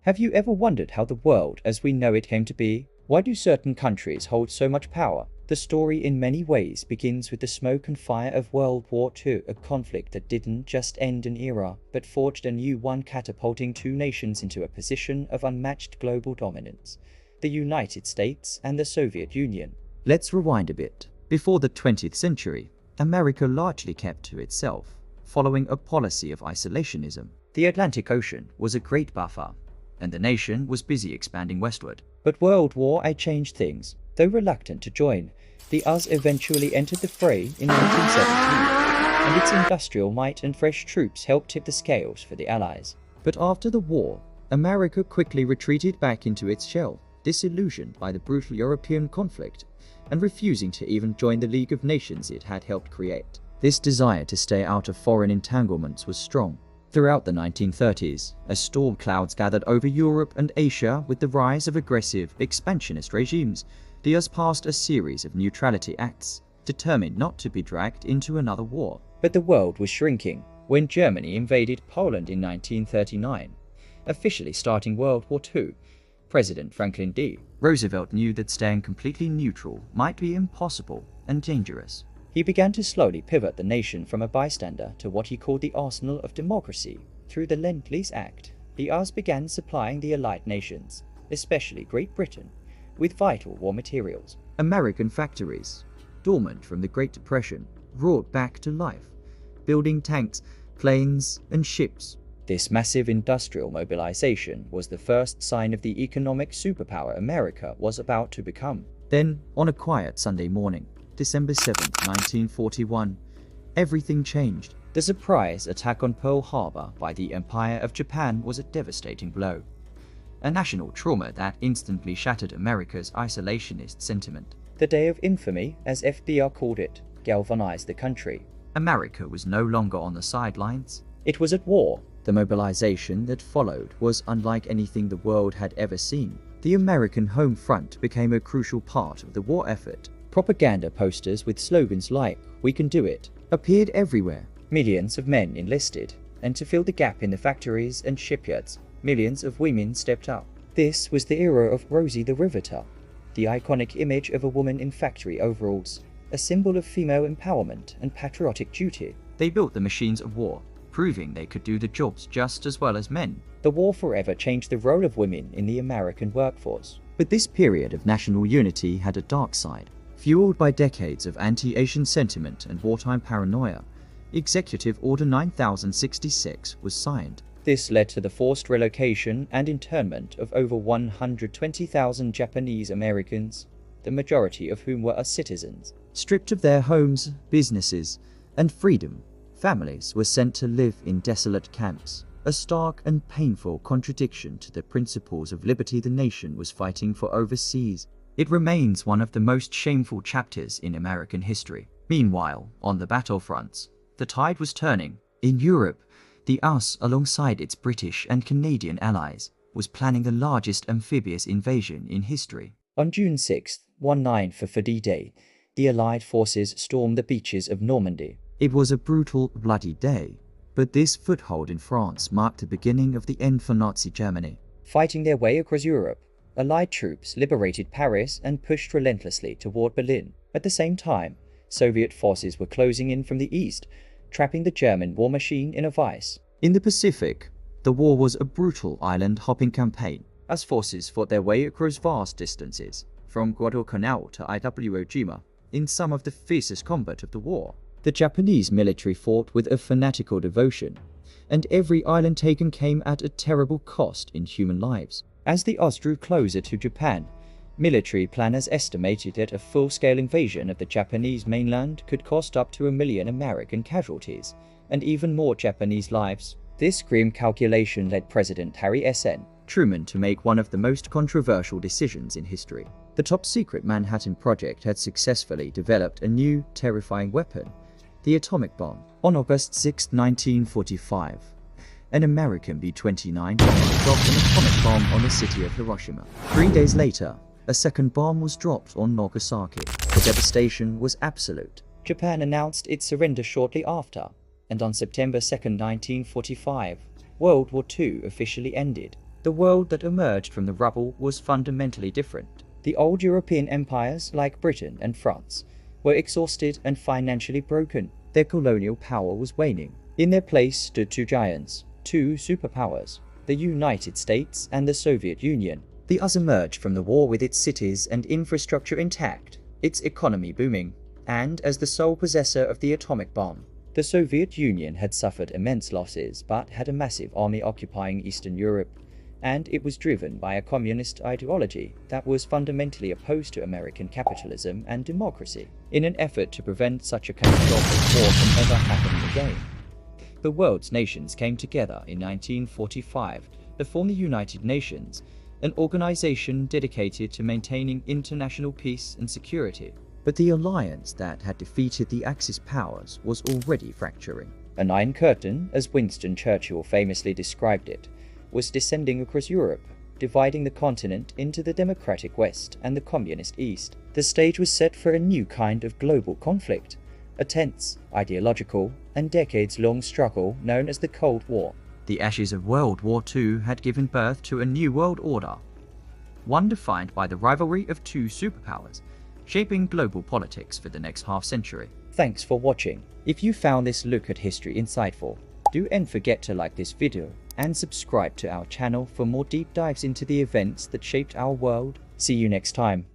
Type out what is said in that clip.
Have you ever wondered how the world as we know it came to be? Why do certain countries hold so much power? The story in many ways begins with the smoke and fire of World War II, a conflict that didn't just end an era, but forged a new one, catapulting two nations into a position of unmatched global dominance: the United States and the Soviet Union. Let's rewind a bit. Before the 20th century, America largely kept to itself, following a policy of isolationism. The Atlantic Ocean was a great buffer, and the nation was busy expanding westward. But World War I changed things. Though reluctant to join, the US eventually entered the fray in 1917, and its industrial might and fresh troops helped tip the scales for the Allies. But after the war, America quickly retreated back into its shell, disillusioned by the brutal European conflict, and refusing to even join the League of Nations it had helped create. This desire to stay out of foreign entanglements was strong. Throughout the 1930s, as storm clouds gathered over Europe and Asia with the rise of aggressive, expansionist regimes, the US passed a series of neutrality acts, determined not to be dragged into another war. But the world was shrinking when Germany invaded Poland in 1939, officially starting World War II. President Franklin D. Roosevelt knew that staying completely neutral might be impossible and dangerous. He began to slowly pivot the nation from a bystander to what he called the arsenal of democracy. Through the Lend-Lease Act, the US began supplying the Allied nations, especially Great Britain, with vital raw materials. American factories, dormant from the Great Depression, roared back to life, building tanks, planes, and ships. This massive industrial mobilization was the first sign of the economic superpower America was about to become. Then, on a quiet Sunday morning, December 7, 1941, everything changed. The surprise attack on Pearl Harbor by the Empire of Japan was a devastating blow, a national trauma that instantly shattered America's isolationist sentiment. The Day of Infamy, as FDR called it, galvanized the country. America was no longer on the sidelines. It was at war. The mobilization that followed was unlike anything the world had ever seen. The American home front became a crucial part of the war effort. Propaganda posters with slogans like "We can do it" appeared everywhere. Millions of men enlisted, and to fill the gap in the factories and shipyards, millions of women stepped up. This was the era of Rosie the Riveter, the iconic image of a woman in factory overalls, a symbol of female empowerment and patriotic duty. They built the machines of war, proving they could do the jobs just as well as men. The war forever changed the role of women in the American workforce. But this period of national unity had a dark side. Fueled by decades of anti-Asian sentiment and wartime paranoia, Executive Order 9066 was signed. This led to the forced relocation and internment of over 120,000 Japanese Americans, the majority of whom were US citizens. Stripped of their homes, businesses, and freedom, families were sent to live in desolate camps, a stark and painful contradiction to the principles of liberty the nation was fighting for overseas. It remains one of the most shameful chapters in American history. Meanwhile, on the battlefronts, the tide was turning. In Europe, the US, alongside its British and Canadian allies, was planning the largest amphibious invasion in history. On June 6, 19 for D-Day, the Allied forces stormed the beaches of Normandy. It was a brutal, bloody day, but this foothold in France marked the beginning of the end for Nazi Germany. Fighting their way across Europe, Allied troops liberated Paris and pushed relentlessly toward Berlin. At the same time, Soviet forces were closing in from the east, trapping the German war machine in a vice. In the Pacific, the war was a brutal island-hopping campaign, as forces fought their way across vast distances, from Guadalcanal to Iwo Jima, in some of the fiercest combat of the war. The Japanese military fought with a fanatical devotion, and every island taken came at a terrible cost in human lives. As the US drew closer to Japan, military planners estimated that a full-scale invasion of the Japanese mainland could cost up to 1 million American casualties, and even more Japanese lives. This grim calculation led President Harry S.N. Truman to make one of the most controversial decisions in history. The top-secret Manhattan Project had successfully developed a new, terrifying weapon, the atomic bomb. On August 6, 1945, an American B-29 dropped an atomic bomb on the city of Hiroshima. 3 days later, a second bomb was dropped on Nagasaki. The devastation was absolute. Japan announced its surrender shortly after, and on September 2, 1945, World War II officially ended. The world that emerged from the rubble was fundamentally different. The old European empires, like Britain and France, were exhausted and financially broken. Their colonial power was waning. In their place stood two giants, two superpowers, the United States and the Soviet Union. The US emerged from the war with its cities and infrastructure intact, its economy booming, and as the sole possessor of the atomic bomb. The Soviet Union had suffered immense losses but had a massive army occupying Eastern Europe, and it was driven by a communist ideology that was fundamentally opposed to American capitalism and democracy, in an effort to prevent such a catastrophic war from ever happening again. The world's nations came together in 1945 to form the United Nations, an organization dedicated to maintaining international peace and security. But the alliance that had defeated the Axis powers was already fracturing. An Iron Curtain, as Winston Churchill famously described it, was descending across Europe, dividing the continent into the democratic West and the communist East. The stage was set for a new kind of global conflict, a tense, ideological, and decades-long struggle known as the Cold War. The ashes of World War II had given birth to a new world order, one defined by the rivalry of two superpowers, shaping global politics for the next half-century. Thanks for watching. If you found this look at history insightful, don't forget to like this video and subscribe to our channel for more deep dives into the events that shaped our world. See you next time.